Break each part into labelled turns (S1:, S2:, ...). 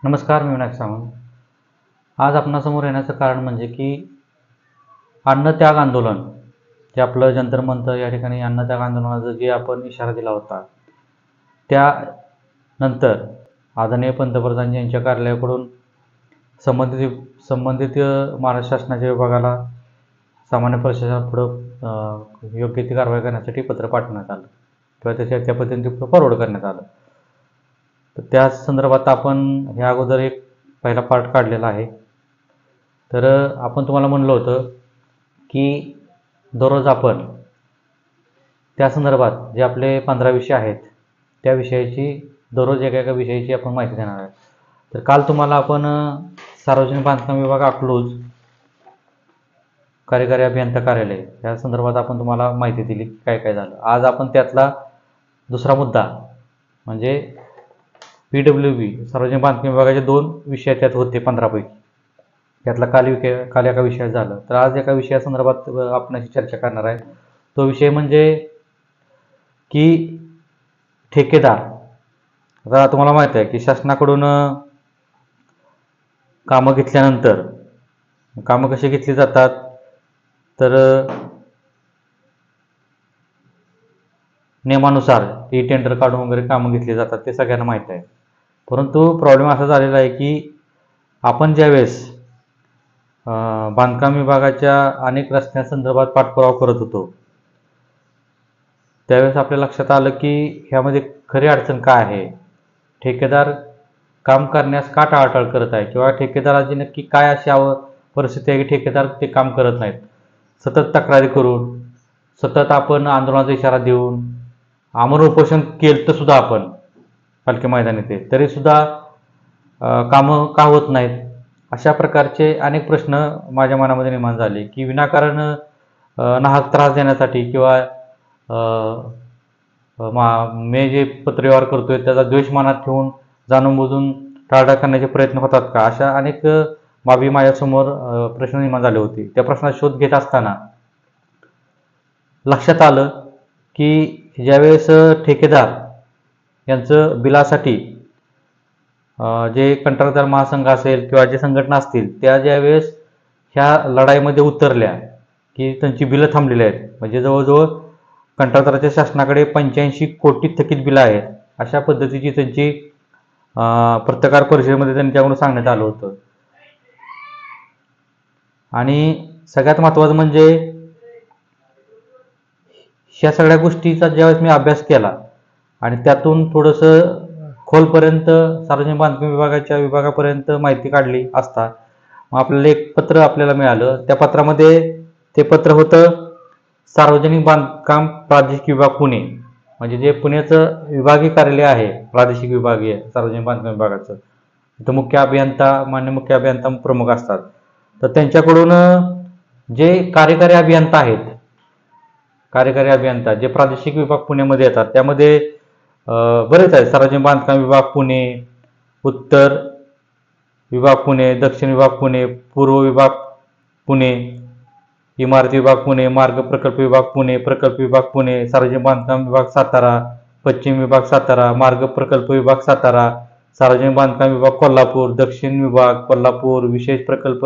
S1: नमस्कार, मी विनायक सावंत. आज आपणासमोर येण्याचं कारण म्हणजे की अन्नत्याग आंदोलन जे आपलं जंतर मंतर या ठिकाणी अन्नत्याग आंदोलनाचा जे आपण इशारा दिला होता, त्यानंतर आदरणीय पंतप्रधान यांच्या कार्यालयाकडून संबंधित महाराष्ट्र शासनाच्या विभागाला सामान्य प्रशासनापुढं योग्य ती कारवाई करण्यासाठी पत्र पाठवण्यात आलं किंवा त्या पद्धतीने ते फॉरवर्ड करण्यात आलं. तर त्या संदर्भात आपण ह्या अगोदर एक पहिला पार्ट काढलेला आहे. तर आपण तुम्हाला म्हणलं होतं की दररोज आपण त्या संदर्भात जे आपले 15 विषय आहेत त्या विषयाची दररोज एका विषयाची आपण माहिती देणार आहे. तर काल तुम्हाला आपण सार्वजनिक बांधकाम विभाग अकलूज कार्यकारी अभियंता कार्यालय या संदर्भात आपण तुम्हाला माहिती दिली काय काय झालं. आज आपण त्यातला दुसरा मुद्दा म्हणजे PWB सार्वजनिक बांधकाम विभागाचे 2 विषय त्यात होते 15 पैकी. त्यातला काल एका विषयात झालं. तर आज एका विषयासंदर्भात आपणाशी चर्चा करणार आहे. तो विषय म्हणजे की ठेकेदार. आता तुम्हाला माहित आहे की शासनाकडून कामं घेतल्यानंतर कामं कशी घेतली जातात, तर नियमानुसार टी टेंडर काढून वगैरे कामं घेतली जातात, ते सगळ्यांना माहीत आहे. परंतु प्रॉब्लेम असा झालेला आहे की आपण ज्यावेळेस बांधकाम विभागाच्या अनेक रस्त्यांसंदर्भात पाठपुरावा करत होतो, त्यावेळेस आपल्या लक्षात आलं की ह्यामध्ये खरी अडचण काय आहे, ठेकेदार काम करण्यास का टाळाटाळ करत आहे किंवा ठेकेदाराची नक्की काय अशी परिस्थिती आहे की ठेकेदार ते काम करत नाहीत. सतत तक्रारी करून, सतत आपण आंदोलनाचा इशारा देऊन, आमरण उपोषण केलं तर सुद्धा आपण पालखी मैदानी ते तरीसुद्धा कामं का होत नाहीत, अशा प्रकारचे अनेक प्रश्न माझ्या मनामध्ये निर्माण झाले की विनाकारण नाहक त्रास देण्यासाठी किंवा मी जे पत्रव्यवहार करतोय त्याचा द्वेष मनात ठेवून जाणूनबुजून टाळाटाळ करण्याचे प्रयत्न होतात का, अशा अनेक बाबी माझ्यासमोर प्रश्न निर्माण झाले होते. त्या प्रश्नाचा शोध घेत असताना लक्षात आलं की ज्यावेळेस ठेकेदार यांचं बिलासाठी जे कंत्राटदार महासंघ असेल किंवा जे संघटना असतील त्या ज्यावेळेस ह्या लढाईमध्ये उतरल्या की त्यांची बिलं थांबलेली आहेत, म्हणजे जवळजवळ कंत्राटदाराच्या शासनाकडे 85 कोटी थकीत बिलं आहेत, अशा पद्धतीची त्यांची पत्रकार परिषदेमध्ये त्यांच्याकडून सांगण्यात आलं होतं. आणि सगळ्यात महत्त्वाचं म्हणजे ह्या सगळ्या गोष्टीचा ज्यावेळेस मी अभ्यास केला आणि त्यातून थोडंसं खोलपर्यंत सार्वजनिक बांधकाम विभागापर्यंत माहिती काढली असता मग आपल्याला एक पत्र आपल्याला मिळालं. त्या पत्रामध्ये ते पत्र होतं सार्वजनिक बांधकाम प्रादेशिक विभाग पुणे, म्हणजे जे पुण्याचं विभागीय कार्यालय आहे प्रादेशिक विभागीय सार्वजनिक बांधकाम विभागाचं, तिथं मान्य मुख्य अभियंता प्रमुख असतात. तर त्यांच्याकडून जे कार्यकारी अभियंता जे प्रादेशिक विभाग पुण्यामध्ये येतात त्यामध्ये बरेच आहेत. सार्वजनिक बांधकाम विभाग पुणे, उत्तर विभाग पुणे, दक्षिण विभाग पुणे, पूर्व विभाग पुणे, इमारती विभाग पुणे, मार्ग प्रकल्प विभाग पुणे, प्रकल्प विभाग पुणे, सार्वजनिक बांधकाम विभाग सातारा, पश्चिम विभाग सातारा, मार्ग प्रकल्प विभाग सातारा, सार्वजनिक बांधकाम विभाग कोल्हापूर, दक्षिण विभाग कोल्हापूर, विशेष प्रकल्प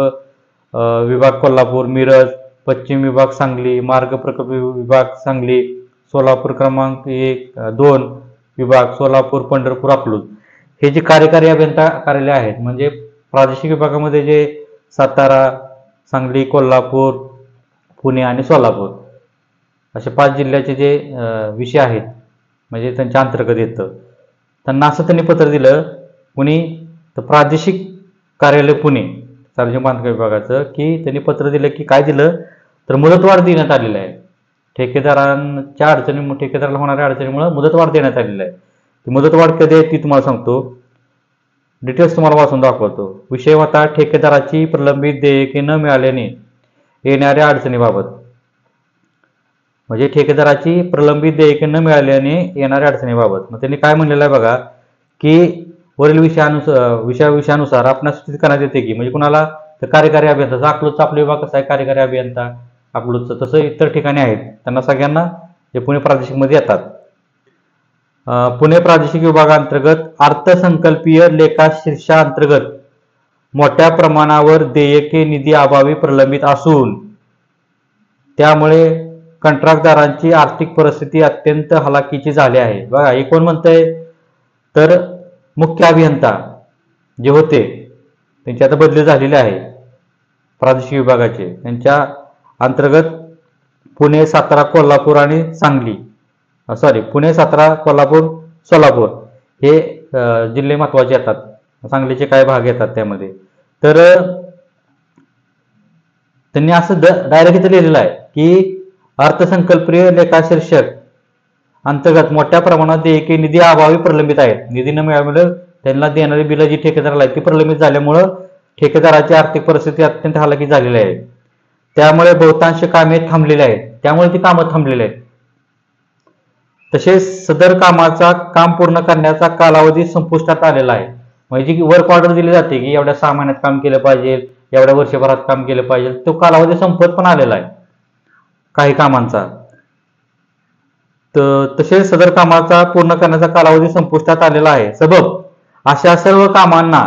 S1: विभाग कोल्हापूर, मिरज, पश्चिम विभाग सांगली, मार्ग प्रकल्प विभाग सांगली, सोलापूर क्रमांक 1, 2 विभाग सोलापूर, पंढरपूर, अकलूज, हे जे कार्यकारी अभियंता कार्यालय आहेत, म्हणजे प्रादेशिक विभागामध्ये जे सातारा, सांगली, कोल्हापूर, पुणे आणि सोलापूर असे 5 जिल्ह्याचे जे विषय आहेत म्हणजे त्यांच्या अंतर्गत येतं. त्यांना असं त्यांनी पत्र दिलं कुणी, तर प्रादेशिक कार्यालय पुणे सार्वजनिक बांधकाम विभागाचं, की त्यांनी पत्र दिलं की काय दिलं तर मुदतवाढ देण्यात आलेलं आहे. ठेकेदाराला होणाऱ्या अडचणीमुळे मुदतवाढ देण्यात आलेली आहे. ती मुदतवाढ कधी आहे ती तुम्हाला सांगतो, डिटेल्स तुम्हाला वाचून दाखवतो. विषय होता ठेकेदाराची प्रलंबित देयके न मिळाल्याने येणाऱ्या अडचणीबाबत, म्हणजे ठेकेदाराची प्रलंबित देयके न मिळाल्याने येणाऱ्या अडचणीबाबत. मग त्यांनी काय म्हणलेलं आहे बघा की वरील विषयानुसार आपणास सूचित करण्यात येते की, म्हणजे कुणाला तर कार्यकारी अभियंता, अकलूजचा आपला विभाग कसा आहे कार्यकारी अभियंता अकलूजचं, तसं इतर ठिकाणी आहेत, त्यांना सगळ्यांना जे पुणे प्रादेशिकमध्ये येतात. पुणे प्रादेशिक विभागांतर्गत अर्थसंकल्पीय लेखाशीर्षांतर्गत मोठ्या प्रमाणावर देयके निधी अभावी प्रलंबित असून त्यामुळे कंत्राटदारांची आर्थिक परिस्थिती अत्यंत हलाखीची झाली आहे. बघा, हे कोण म्हणतंय? तर मुख्य अभियंता जे होते त्यांची आता बदली झालेली आहे प्रादेशिक विभागाचे. त्यांच्या अंतर्गत पुणे, सातारा, कोल्हापूर आणि सांगली, पुणे, सातारा, कोल्हापूर, सोलापूर हे जिल्हे महत्वाचे येतात. सांगलीचे काय भाग येतात त्यामध्ये. तर त्यांनी असं डायरेक्ट इथं लिहिलेलं आहे की अर्थसंकल्पीय लेखाशीर्षक अंतर्गत मोठ्या प्रमाणात देयके निधी अभावी प्रलंबित आहेत. निधी न मिळाल्यामुळे त्यांना देणारी बिलं जी ठेकेदाराला आहेत ती प्रलंबित झाल्यामुळं ठेकेदाराची आर्थिक परिस्थिती अत्यंत हालाकी झालेली आहे. त्यामुळे बहुतांश कामे थांबलेली आहेत. त्यामुळे ती कामं थांबलेली आहेत. तसेच सदर कामाचा काम पूर्ण करण्याचा कालावधी संपुष्टात आलेला आहे. म्हणजे जी वर्क ऑर्डर दिली जाते की एवढ्या 6 महिन्यात काम केलं पाहिजे, एवढ्या वर्षभरात काम केलं पाहिजे, तो कालावधी संपत पण आलेला आहे काही कामांचा. तसेच सदर कामाचा पूर्ण करण्याचा कालावधी संपुष्टात आलेला आहे. सबब अशा सर्व कामांना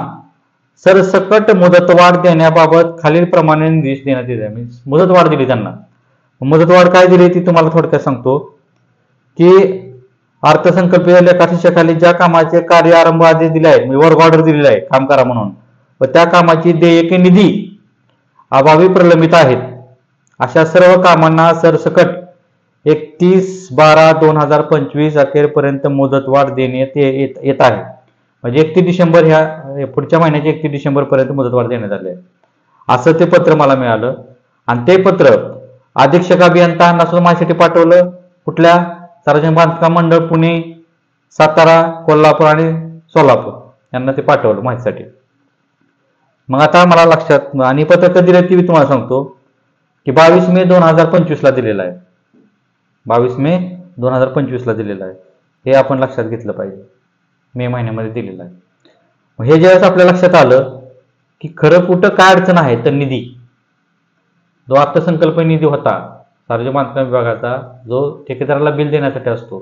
S1: सरसकट मुदतवाढ देण्याबाबत खालील प्रमाणे निर्देश देण्यात येत आहे. मुदतवाढ दिली त्यांना. मुदतवाढ काय दिली ती तुम्हाला थोडक्यात सांगतो की अर्थसंकल्पीय लेखाशीर्षकाखाली ज्या कामाचे कार्य आरंभ आदेश दिले आहेत, म्हणजे वर्क ऑर्डर दिलेला आहे काम करा म्हणून, व त्या कामाची देयके निधी अभावी प्रलंबित आहेत अशा सर्व कामांना सरसकट 31/12/2025 अखेरपर्यंत मुदतवाढ देण्यात येत आहे. म्हणजे 31 डिसेंबर ह्या पुढच्या महिन्याच्या 31 डिसेंबर पर्यंत मुदतवाढ देण्यात आली आहे असं ते पत्र मला मिळालं. आणि ते पत्र अधीक्षक अभियंत्यांना सुद्धा माझ्यासाठी पाठवलं. कुठल्या? सार्वजनिक बांधकाम मंडळ पुणे, सातारा, कोल्हापूर आणि सोलापूर यांना ते पाठवलं माझ्यासाठी. मग आता मला लक्षात, आणि पत्र कधी दिलं ती तुम्हाला सांगतो की 22 मे 2025 ला दिलेलं आहे. 22 मे 2025 ला दिलेलं आहे. हे आपण लक्षात घेतलं पाहिजे. मे महिन्यामध्ये दिलेलं आहे. हे ज्यावेळेस आपल्या लक्षात आलं की खरं कुठं काय अडचण आहे, तर निधी, जो अर्थसंकल्प निधी होता सार्वजनिक बांधकाम विभागाचा, जो ठेकेदाराला बिल देण्यासाठी असतो,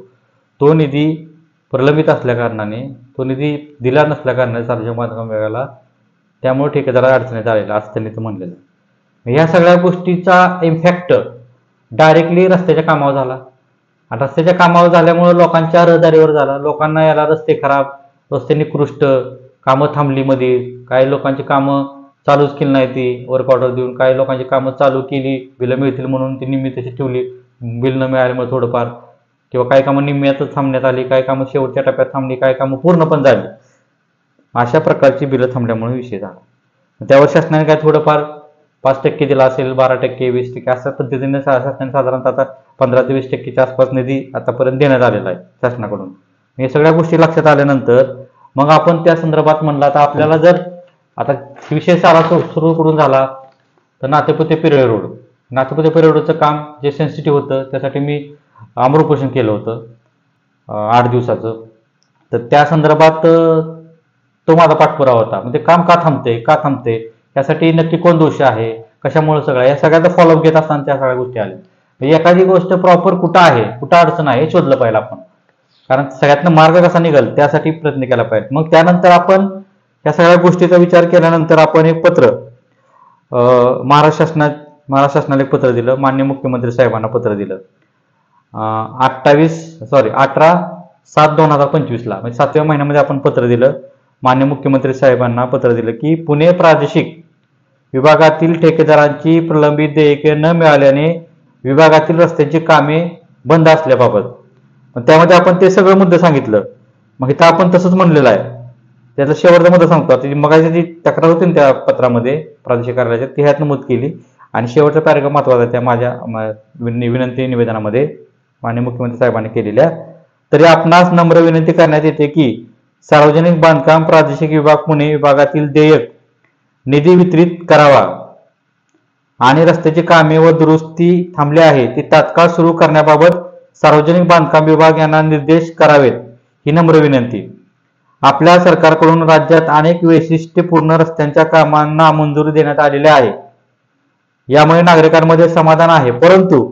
S1: तो निधी प्रलंबित असल्या कारणाने, तो निधी दिला नसल्या कारणाने सार्वजनिक बांधकाम विभागाला, त्यामुळे ठेकेदाराला अडचणीत आलेला असं त्यांनी म्हणलेलं. ह्या सगळ्या गोष्टीचा इम्पॅक्ट डायरेक्टली रस्त्याच्या कामावर झाला. आणि रस्त्याच्या कामावर झाल्यामुळे लोकांच्या रहदारीवर झाला. लोकांना याला रस्ते खराब, रस्ते निकृष्ट, कामं थांबली मध्ये, काही लोकांची कामं चालूच केली नाही ती वर्क ऑर्डर देऊन, काही लोकांची कामं चालू केली बिलं मिळतील म्हणून ती निम्मी तशी ठेवली, बिल न मिळाल्यामुळे थोडंफार, किंवा काही कामं निम्म्यातच थांबण्यात आली, काही कामं शेवटच्या टप्प्यात थांबली, काही कामं पूर्ण पण झाली. अशा प्रकारची बिलं थांबल्यामुळे विषय झाला. त्यावर शासनाने काय थोडंफार 5% दिला असेल, 12%, 20%, अशा पद्धतीने शासनाने साधारणतः आता 15 ते 20%च्या आसपास निधी आतापर्यंत देण्यात आलेला आहे शासनाकडून. हे सगळ्या गोष्टी लक्षात आल्यानंतर मग आपण त्या संदर्भात म्हणला तर आपल्याला जर आता विषय सारा सुरू करून झाला तर नातेपुते पिरळे रोड, नातेपुते पिरळे रोडचं काम जे सेन्सिटिव्ह होतं त्यासाठी मी आमरण केलं होतं 8 दिवसाचं. तर त्या संदर्भात तो माझा पाठपुरावा होता. म्हणजे काम का थांबते यासाठी नक्की कोण दोषी आहे, कशामुळे सगळं, या सगळ्याचा फॉलोअप घेत असताना त्या सगळ्या गोष्टी आल्या. म्हणजे एखादी गोष्ट प्रॉपर कुठं आहे, कुठं अडचण आहे हे शोधलं पाहिजे आपण, कारण सगळ्यातनं मार्ग कसा निघेल त्यासाठी प्रयत्न केला पाहिजे. मग त्यानंतर आपण या सगळ्या गोष्टीचा विचार केल्यानंतर आपण एक पत्र महाराष्ट्र शासनाला एक पत्र दिलं, माननीय मुख्यमंत्री साहेबांना पत्र दिलं 18/7/2025 ला, म्हणजे 7व्या महिन्यामध्ये आपण पत्र दिलं. माननीय मुख्यमंत्री साहेबांना पत्र दिलं की पुणे प्रादेशिक विभागातील ठेकेदारांची प्रलंबित देयके न मिळाल्याने विभागातील रस्त्यांची कामे बंद असल्याबाबत. त्यामध्ये आपण ते सगळं मुद्दे सांगितलं. मग इथं आपण तसंच म्हणलेलं आहे. त्याचा शेवटचा मुद्दा सांगतो. ती मगाची जी तक्रार होती ना त्या पत्रामध्ये प्रादेशिक कार्यालयाच्या, ती ह्यात नमूद केली. आणि शेवटचा पॅराग्राफ महत्वाचा त्या माझ्या विनंती निवेदनामध्ये माननीय मुख्यमंत्री साहेबांनी केलेल्या. तरी आपणास नम्र विनंती करण्यात येते की सार्वजनिक बांधकाम प्रादेशिक विभाग पुणे विभागातील देयक निधी वितरित करावा आणि रस्त्याची कामे व दुरुस्ती थांबली आहे ती तात्काळ सुरू करण्याबाबत सार्वजनिक बांधकाम विभाग यांना निर्देश करावेत, ही नम्र विनंती. आपल्या सरकारकडून राज्यात अनेक वैशिष्ट्यपूर्ण रस्त्यांच्या कामांना मंजुरी देण्यात आलेली आहे. यामुळे नागरिकांमध्ये समाधान आहे, परंतु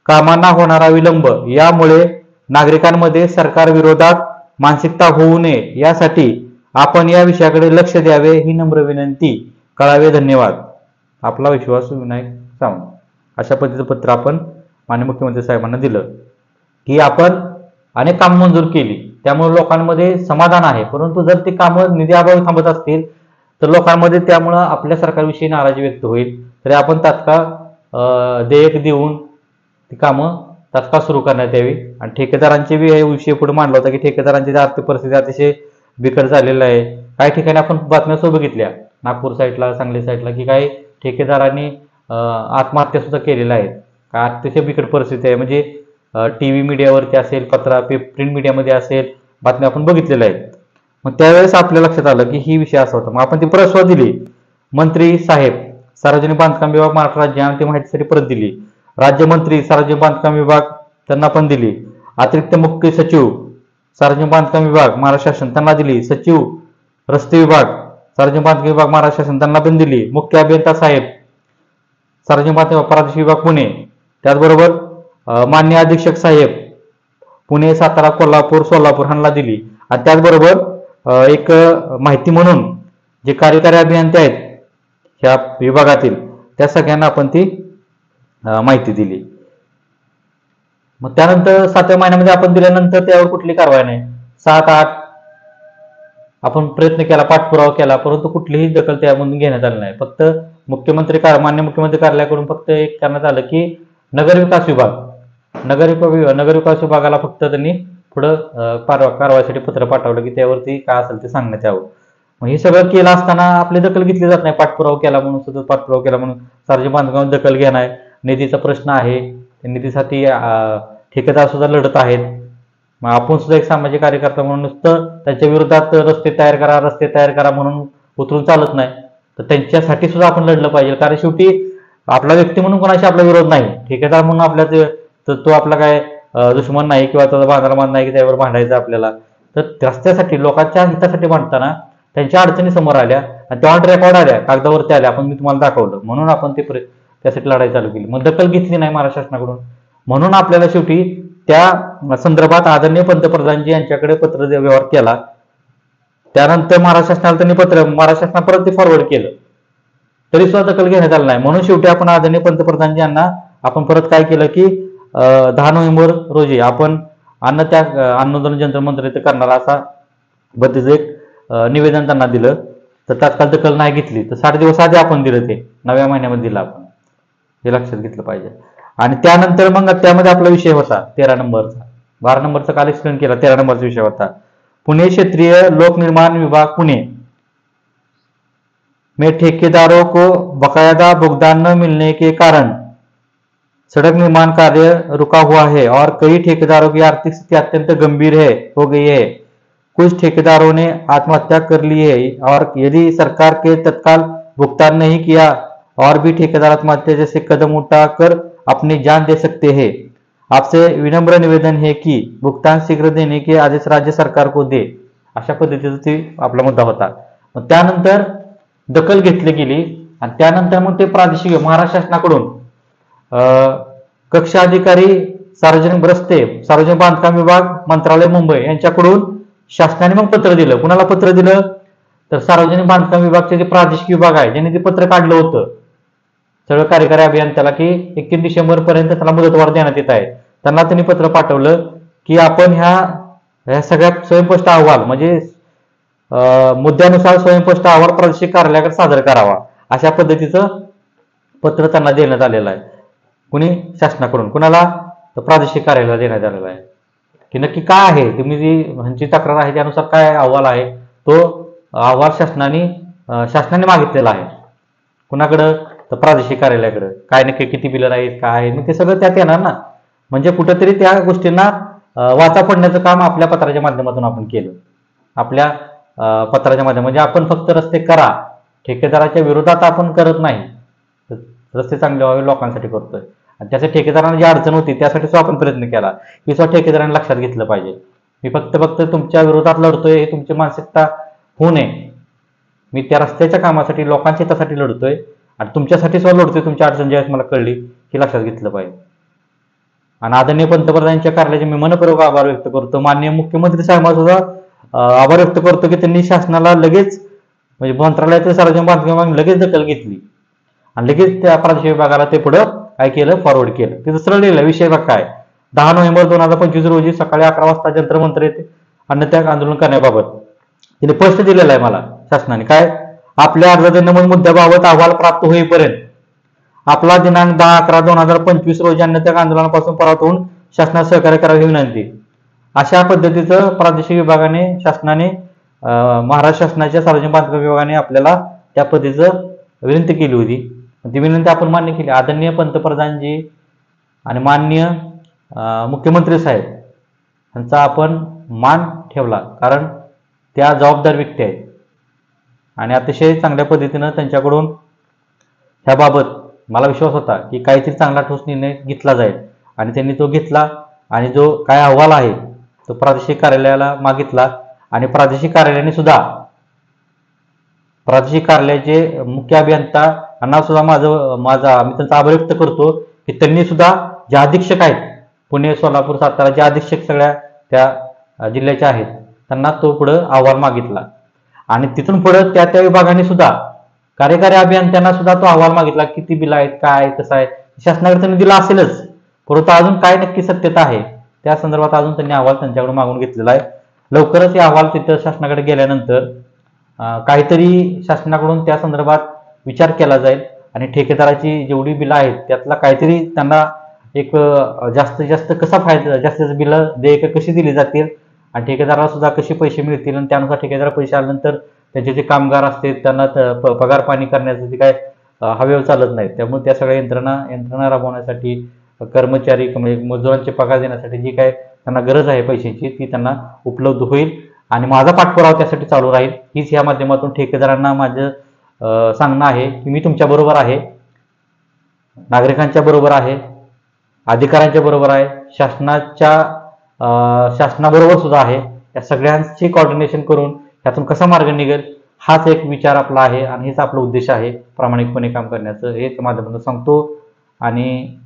S1: कामांना होणारा विलंब यामुळे नागरिकांमध्ये सरकार विरोधात मानसिकता होऊ नये यासाठी आपण या विषयाकडे लक्ष द्यावे ही नम्र विनंती. कळावे. धन्यवाद. आपला विश्वास विनायक सावंत. अशा पद्धतीचं पत्र आपण माननीय मुख्यमंत्री साहेबांना दिलं की आपण अनेक कामं मंजूर केली, त्यामुळे लोकांमध्ये समाधान आहे. परंतु जर ती कामं निधीअभावी थांबत असतील तर लोकांमध्ये त्यामुळं आपल्या सरकारविषयी नाराजी व्यक्त होईल. तरी आपण तात्काळ देयक देऊन ती कामं तात्काळ सुरू करण्यात यावी. आणि ठेकेदारांचे विषय पुढे मांडला होता की ठेकेदारांची आर्थिक परिस्थिती अतिशय बिकट झालेलं आहे. काही ठिकाणी आपण बातम्या सुद्धा बघितल्या, नागपूर साईडला, सांगली साईडला, की काही ठेकेदारांनी आत्महत्या सुद्धा केलेल्या आहेत. अतिशय बिकट परिस्थिती आहे. म्हणजे टीव्ही मीडियावरती असेल, प्रिंट मीडियामध्ये असेल, बातम्या आपण बघितलेल्या आहेत. मग त्यावेळेस आपल्या लक्षात आलं की ही विषय असा होता. मग आपण ती प्रत सुद्धा दिली. मंत्री साहेब सार्वजनिक बांधकाम विभाग महाराष्ट्र राज्य आणि ती माहितीसाठी परत दिली. राज्यमंत्री सार्वजनिक बांधकाम विभाग त्यांना पण दिली. अतिरिक्त मुख्य सचिव सार्वजनिक बांधकाम विभाग महाराष्ट्र शासन त्यांना दिली. सचिव रस्ते विभाग सार्वजनिक बांधकाम विभाग महाराष्ट्र शासन त्यांना पण दिली. मुख्य अभियंता साहेब सार्वजनिक बांधकाम प्रादेशिक विभाग पुणे, त्याचबरोबर मान्य अधीक्षक साहेब पुणे, सातारा, कोल्हापूर, सोलापूर ह्यांना दिली. आणि त्याचबरोबर एक माहिती म्हणून जे कार्यकारी अभियंते आहेत ह्या विभागातील त्या सगळ्यांना आपण ती माहिती दिली. मग त्यानंतर 7व्या महिन्यामध्ये आपण दिल्यानंतर त्यावर कुठली कारवाई नाही. 7-8 आपण प्रयत्न केला, पाठपुरावा केला, परंतु कुठलीही दखल त्यामधून घेण्यात आली नाही. फक्त मान्य मुख्यमंत्री कार्यालयाकडून फक्त एक करण्यात आलं की नगरविकास विभागाला फक्त त्यांनी पुढं कारवाईसाठी पत्र पाठवलं की त्यावरती काय असेल ते सांगण्यात यावं. मग हे सगळं केलं असताना आपली दखल घेतली जात नाही. पाठपुरावा केला म्हणून, सतत पाठपुरावा केला म्हणून सार्वजनिक बांधकामात दखल घेणार. निधीचा प्रश्न आहे, निधीसाठी ठेकेदार सुद्धा लढत आहेत. मग आपण सुद्धा एक सामाजिक कार्यकर्ता म्हणून नुसतं त्यांच्या विरोधात रस्ते तयार करा म्हणून उतरून चालत नाही. तर त्यांच्यासाठी सुद्धा आपण लढलं पाहिजे. कारण शेवटी आपला व्यक्ती म्हणून कोणाशी आपला विरोध नाही, ठेकेदार म्हणून आपल्या तो आपला काय दुश्मन नाही किंवा त्याचा बांधारमान नाही की त्यावर भांडायचं आपल्याला. तर रस्त्यासाठी लोकांच्या हितासाठी भांडताना त्यांच्या अडचणी समोर आल्या आणि त्या ऑन रेकॉर्ड आल्या, कागदावरती आल्या, आपण मी तुम्हाला दाखवलं, म्हणून आपण त्यासाठी लढाई चालू केली. मग दखल घेतली नाही महाराष्ट्र शासनाकडून. म्हणून आपल्याला शेवटी त्या संदर्भात आदरणीय पंतप्रधानजी यांच्याकडे पत्र व्यवहार केला. त्यानंतर महाराष्ट्र शासनाला त्यांनी महाराष्ट्र शासना परत ते फॉरवर्ड केलं, तरी सुद्धा दखल घेण्यात आलं नाही. म्हणून शेवटी आपण आदरणीय पंतप्रधानजी यांना आपण परत काय केलं की 10 नोव्हेंबर रोजी आपण अन्न जंत्र मंत्र करणार असा पद्धतीचं एक निवेदन त्यांना दिलं. तर तात्काळ दखल नाही घेतली. तर 60 दिवस आधी आपण दिलं, ते 9व्या महिन्यामध्ये दिलं आपण, हे लक्षात घेतलं पाहिजे. आणि त्यानंतर मग त्यामध्ये आपला विषय होता 13 नंबरचा. 12 नंबरचा काल एक्सप्लेन केला. 13 नंबरचा विषय होता पुणे क्षेत्रीय लोक निर्माण विभाग पुणे में ठेकेदारों को बकायदा भुगतान न मिलने के कारण सड़क निर्माण कार्य रुका हुआ है और कई ठेकेदारों की आर्थिक स्थिति अत्यंत गंभीर हो गई है. कुछ ठेकेदारों ने आत्महत्या कर ली है और यदि सरकार के तत्काल भुगतान नहीं किया और भी ठेकेदार आत्महत्या जैसे कदम उठाकर अपनी जान दे सकते हैं. आपसे विनम्र निवेदन है कि भुगतान शीघ्र देने के आदेश राज्य सरकार को दे. अशा पद्धतीचा आपला मुद्दा होता. मग त्यानंतर दखल घेतली गेली आणि त्यानंतर मग ते प्रादेशिक महाराष्ट्र शासनाकडून कक्ष अधिकारी सार्वजनिक रस्ते सार्वजनिक बांधकाम विभाग मंत्रालय मुंबई यांच्याकडून शासनाने मग पत्र दिलं. कुणाला पत्र दिलं तर सार्वजनिक बांधकाम विभागचे जे प्रादेशिक विभाग आहे ज्यांनी ते पत्र काढलं होतं सगळं कार्यकारी अभियंत्याला की 31 डिसेंबर पर्यंत त्याला मुदतवाढ देण्यात येत आहे. त्यांना त्यांनी पत्र पाठवलं की आपण ह्या सगळ्या स्वयंस्पष्ट अहवाल म्हणजे मुद्द्यानुसार स्वयंस्पष्ट अहवाल प्रादेशिक कार्यालयाकडे सादर करावा. अशा पद्धतीचं पत्र त्यांना देण्यात आलेलं आहे. कुणी शासनाकडून, कुणाला तर प्रादेशिक कार्यालयाला देण्यात आलेला आहे की नक्की काय आहे, तुम्ही जी ह्यांची तक्रार आहे त्यानुसार काय अहवाल आहे. तो अहवाल शासनाने मागितलेला आहे. कुणाकडं तर प्रादेशिक कार्यालयाकडे. काय नक्की किती बिलं आहेत, काय आहे, मग ते सगळं त्यात येणार ना. म्हणजे कुठेतरी त्या गोष्टींना वाचा पडण्याचं काम आपल्या पत्राच्या माध्यमातून आपण केलं. आपल्या पत्राच्या माध्यमातून म्हणजे आपण फक्त रस्ते करा, ठेकेदाराच्या विरोधात आपण करत नाही, रस्ते चांगले व्हावे लोकांसाठी करतोय. आणि त्याच्या ठेकेदारांना जी अडचण होती त्यासाठी सुद्धा आपण प्रयत्न केला की स्वतः ठेकेदारांनी लक्षात घेतलं पाहिजे. मी फक्त तुमच्या विरोधात लढतोय हे तुमची मानसिकता होऊ नये. मी त्या रस्त्याच्या कामासाठी लोकांच्या हितासाठी लढतोय आणि तुमच्यासाठी सुद्धा लढतोय. तुमच्या अडचण ज्यावेळेस मला कळली की लक्षात घेतलं पाहिजे. आणि आदरणीय पंतप्रधानांच्या कार्यालयाचे मी मनपूर्वक आभार व्यक्त करतो. माननीय मुख्यमंत्री साहेबांचा सुद्धा आभार व्यक्त करतो की त्यांनी शासनाला लगेच म्हणजे मंत्रालयातील सार्वजनिक बांधकाम विभागाने लगेच दखल घेतली आणि लगेच त्या प्रादेशिक विभागाला ते पुढं काय केलं, फॉरवर्ड केलं. तिथं सरळ लिहिलं विषय बघ काय, 10 नोव्हेंबर 2025 रोजी सकाळी 11 वाजता जंतर-मंतर येथे अन्नत्याग आंदोलन करण्याबाबत तिने स्पष्ट दिलेलं आहे मला शासनाने. काय, आपल्या अर्जाच्या नमूद मुद्द्याबाबत अहवाल प्राप्त होईपर्यंत आपला दिनांक 10/11/2025 रोजी अन्नत्याग आंदोलनापासून परत होऊन शासनास सहकार्य करावे ही विनंती. अशा पद्धतीचं प्रादेशिक विभागाने शासनाने महाराष्ट्र शासनाच्या सार्वजनिक बांधकाम विभागाने आपल्याला त्या पद्धतीचं विनंती केली होती. ती विनंती आपण मान्य केली. आदरणीय पंतप्रधानजी आणि माननीय मुख्यमंत्री साहेब यांचा आपण मान ठेवला, कारण त्या जबाबदार व्यक्ती आहेत आणि अतिशय चांगल्या पद्धतीनं त्यांच्याकडून ह्याबाबत मला विश्वास होता की काहीतरी चांगला ठोस निर्णय घेतला जाईल आणि त्यांनी तो घेतला आणि जो काय अहवाल आहे तो प्रादेशिक कार्यालयाला मागितला आणि प्रादेशिक कार्यालयाने सुद्धा प्रादेशिक कार्यालयाचे मुख्य अभियंता यांना सुद्धा मी त्यांचा आभार व्यक्त करतो की त्यांनी सुद्धा जे अधीक्षक आहेत पुणे, सोलापूर, सातारा जे अधीक्षक सगळ्या त्या जिल्ह्याचे आहेत त्यांना तो पुढं अहवाल मागितला आणि तिथून पुढं त्या विभागाने सुद्धा कार्यकारी अभियंत्यांना सुद्धा तो अहवाल मागितला, किती बिल आहेत, काय कसं आहे. शासनाकडे त्यांनी दिला असेलच, परंतु अजून काय नक्की सत्यता आहे त्या संदर्भात अजून त्यांनी अहवाल त्यांच्याकडून मागून घेतलेला आहे. लवकरच हे अहवाल तिथं शासनाकडे गेल्यानंतर काहीतरी शासनाकडून त्या संदर्भात विचार केला जाईल आणि ठेकेदाराची जेवढी बिलं आहेत त्यातला काहीतरी त्यांना एक जास्तीत जास्त कसा फायदा, जास्तीत बिलं देयक कशी दिली जातील आणि ठेकेदाराला सुद्धा कसे पैसे मिळतील आणि त्यानुसार ठेकेदार पैसे आल्यानंतर त्यांचे जे कामगार असतील त्यांना पगार पाणी करण्याचं जे काय हवेव चालत नाही, त्यामुळे त्या सगळ्या यंत्रणा राबवण्यासाठी कर्मचारी मजुरांचे पगार देण्यासाठी जी काय त्यांना गरज आहे पैशांची ती त्यांना उपलब्ध होईल आणि माझा पाठपुरावा त्यासाठी चालू राहील. हीच या माध्यमातून ठेकेदारांना माझं सांगणं आहे की मी तुमच्या बरोबर आहे, नागरिकांच्या बरोबर आहे, अधिकाऱ्यांच्या बरोबर आहे, शासनाबरोबर सुद्धा आहे. या सगळ्यांची कोऑर्डिनेशन करून त्यातून कसा मार्ग निघेल हाच एक विचार आपला आहे आणि हेच आपला उद्देश आहे प्रामाणिकपणे काम करण्याचं, हेच माध्यमातून सांगतो आणि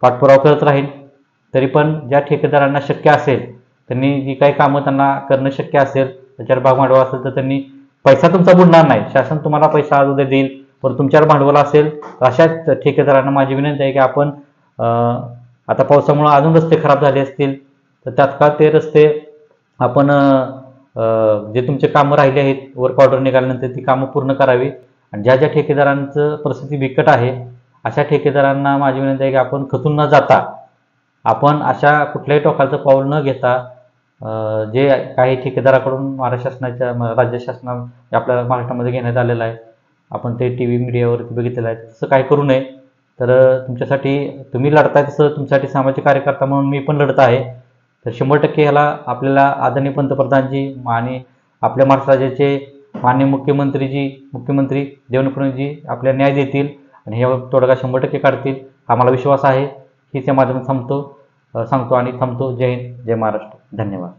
S1: पाठपुरावा करत राहील. तरी पण ज्या ठेकेदारांना शक्य असेल त्यांनी जी काही कामं त्यांना करणं शक्य असेल त्याच्यावर भागभांडवल असेल तर त्यांनी पैसा तुमचा बुडणार नाही, शासन तुम्हाला पैसा आज उद्या देईल, पण तुमच्यावर भांडवल असेल अशाच ठेकेदारांना माझी विनंती आहे की आपण आता पावसामुळे अजून रस्ते खराब झाले असतील तर तात्काळ ते रस्ते आपण जे तुमचे कामं राहिले आहेत वर्क ऑर्डर निघाल्यानंतर ती कामं पूर्ण करावी आणि ज्या ज्या ठेकेदारांचं परिस्थिती बिकट आहे अशा ठेकेदारांना माझी विनंती आहे की आपण खचून न जाता आपण अशा कुठल्याही टोकाचं पाऊल न घेता जे काही ठेकेदाराकडून महाराष्ट्र शासनाच्या राज्य शासना आपल्या महाराष्ट्रामध्ये घेण्यात आलेलं आहे आपण ते टी व्ही मीडियावरती बघितलेलं आहे, तसं काही करू नये. तर तुमच्यासाठी तुम्ही लढताय तसं तुमच्यासाठी सामाजिक कार्यकर्ता म्हणून मी पण लढत आहे. तर 100% ह्याला आपल्याला आदरणीय पंतप्रधानजी आणि आपल्या महाराष्ट्र राज्याचे माननीय मुख्यमंत्री देवेंद्र फडणवीसजी आपल्याला न्याय देतील आणि हे तोडगा 100% काढतील आम्हाला विश्वास आहे. हीच या माध्यमातून सांगतो आणि थांबतो. जय हिंद, जय महाराष्ट्र, धन्यवाद.